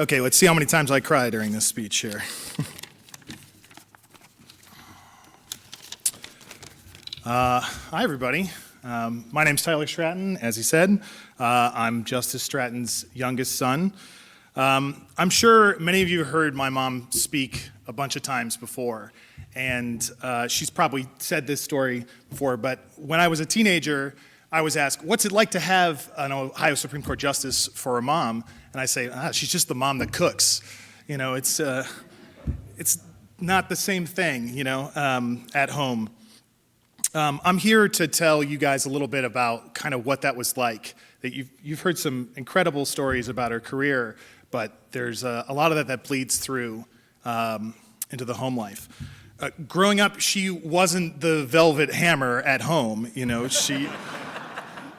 Okay, let's see how many times I cry during this speech here. Hi, everybody. My name's Tyler Stratton, as he said. I'm Justice Stratton's youngest son. I'm sure many of you heard my mom speak a bunch of times before, and she's probably said this story before, but when I was a teenager, I was asked, what's it like to have an Ohio Supreme Court justice for a mom? And I say, she's just the mom that cooks. You know, it's not the same thing, at home. I'm here to tell you guys a little bit about kind of what that was like. That you've heard some incredible stories about her career, but there's a lot of that bleeds through into the home life. Growing up, she wasn't the velvet hammer at home. She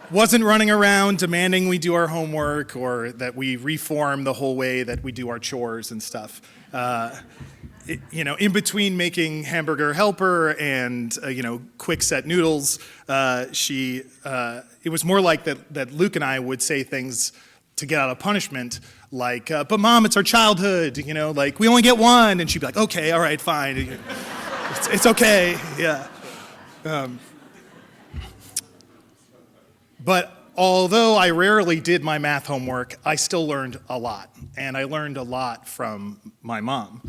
wasn't running around demanding we do our homework or that we reform the whole way that we do our chores and stuff. In between making hamburger helper and quick set noodles, it was more like that Luke and I would say things to get out of punishment, like, but Mom, it's our childhood, like we only get one, and she'd be like, okay, all right, fine, it's okay, yeah. But although I rarely did my math homework, I still learned a lot, and I learned a lot from my mom.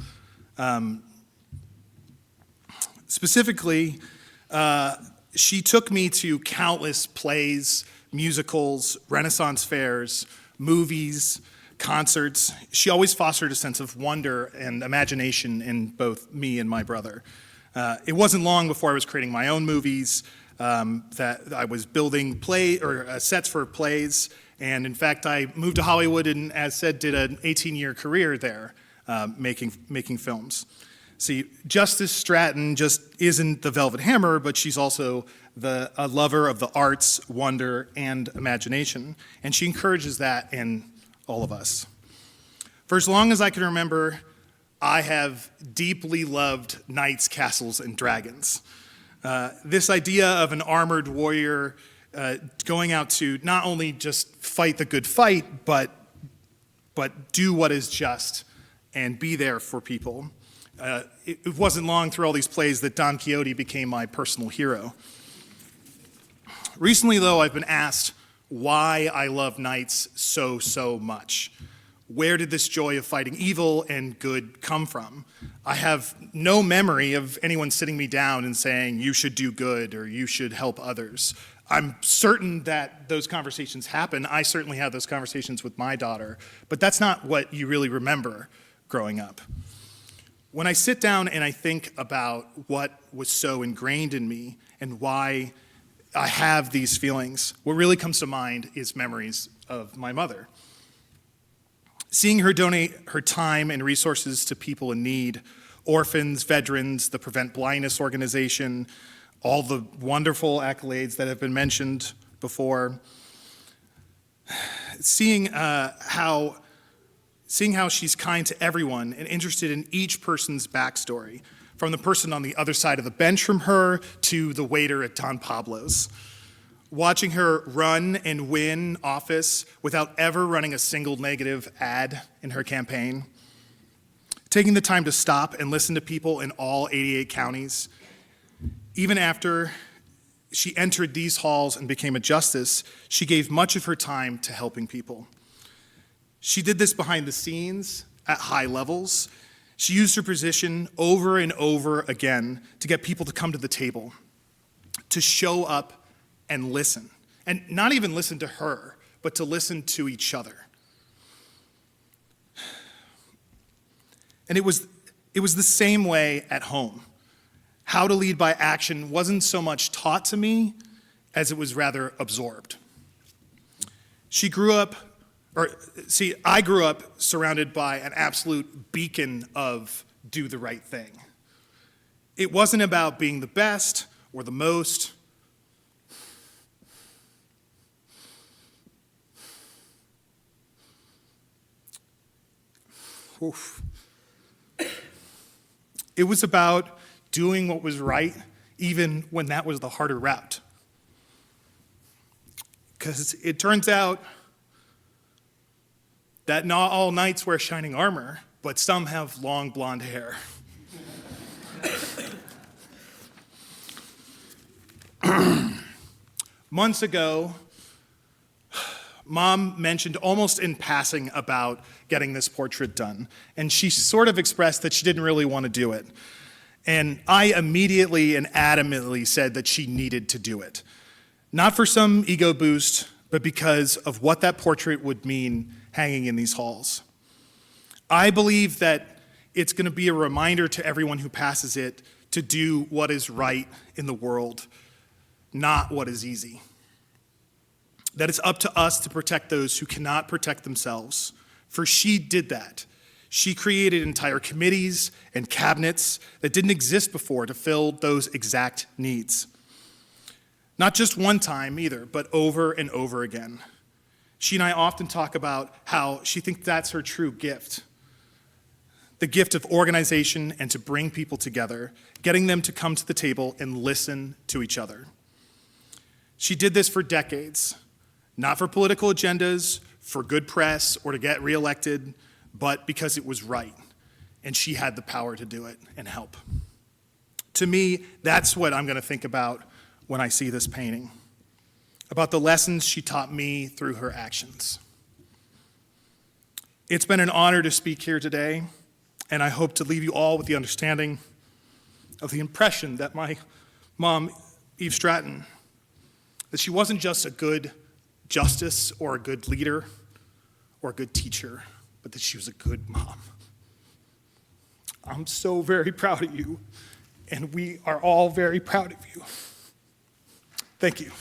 Specifically, she took me to countless plays, musicals, Renaissance fairs, movies, concerts. She always fostered a sense of wonder and imagination in both me and my brother. It wasn't long before I was creating my own movies, that I was building sets for plays, and in fact, I moved to Hollywood and, as said, did an 18-year career there. Making films. See, Justice Stratton just isn't the Velvet Hammer, but she's also a lover of the arts, wonder, and imagination, and she encourages that in all of us. For as long as I can remember, I have deeply loved knights, castles, and dragons. This idea of an armored warrior going out to not only just fight the good fight, but do what is just and be there for people. It wasn't long through all these plays that Don Quixote became my personal hero. Recently, though, I've been asked why I love knights so much. Where did this joy of fighting evil and good come from? I have no memory of anyone sitting me down and saying, you should do good or you should help others. I'm certain that those conversations happen. I certainly have those conversations with my daughter, but that's not what you really remember growing up. When I sit down and I think about what was so ingrained in me and why I have these feelings, what really comes to mind is memories of my mother. Seeing her donate her time and resources to people in need, orphans, veterans, the Prevent Blindness organization, all the wonderful accolades that have been mentioned before, seeing how she's kind to everyone and interested in each person's backstory, from the person on the other side of the bench from her to the waiter at Don Pablo's. Watching her run and win office without ever running a single negative ad in her campaign. Taking the time to stop and listen to people in all 88 counties. Even after she entered these halls and became a justice, she gave much of her time to helping people. She did this behind the scenes at high levels. She used her position over and over again to get people to come to the table, to show up and listen. And not even listen to her, but to listen to each other. And it was the same way at home. How to lead by action wasn't so much taught to me as it was rather absorbed. I grew up surrounded by an absolute beacon of do the right thing. It wasn't about being the best or the most. Oof. It was about doing what was right, even when that was the harder route. Because it turns out that not all knights wear shining armor, but some have long blonde hair. Months ago, Mom mentioned almost in passing about getting this portrait done, and she sort of expressed that she didn't really want to do it. And I immediately and adamantly said that she needed to do it. Not for some ego boost, but because of what that portrait would mean hanging in these halls. I believe that it's going to be a reminder to everyone who passes it to do what is right in the world, not what is easy. That it's up to us to protect those who cannot protect themselves, for she did that. She created entire committees and cabinets that didn't exist before to fill those exact needs. Not just one time either, but over and over again. She and I often talk about how she thinks that's her true gift. The gift of organization and to bring people together, getting them to come to the table and listen to each other. She did this for decades, not for political agendas, for good press, or to get reelected, but because it was right, and she had the power to do it and help. To me, that's what I'm going to think about when I see this painting, about the lessons she taught me through her actions. It's been an honor to speak here today, and I hope to leave you all with the understanding of the impression that my mom, Eve Stratton, that she wasn't just a good justice or a good leader or a good teacher, but that she was a good mom. I'm so very proud of you, and we are all very proud of you. Thank you.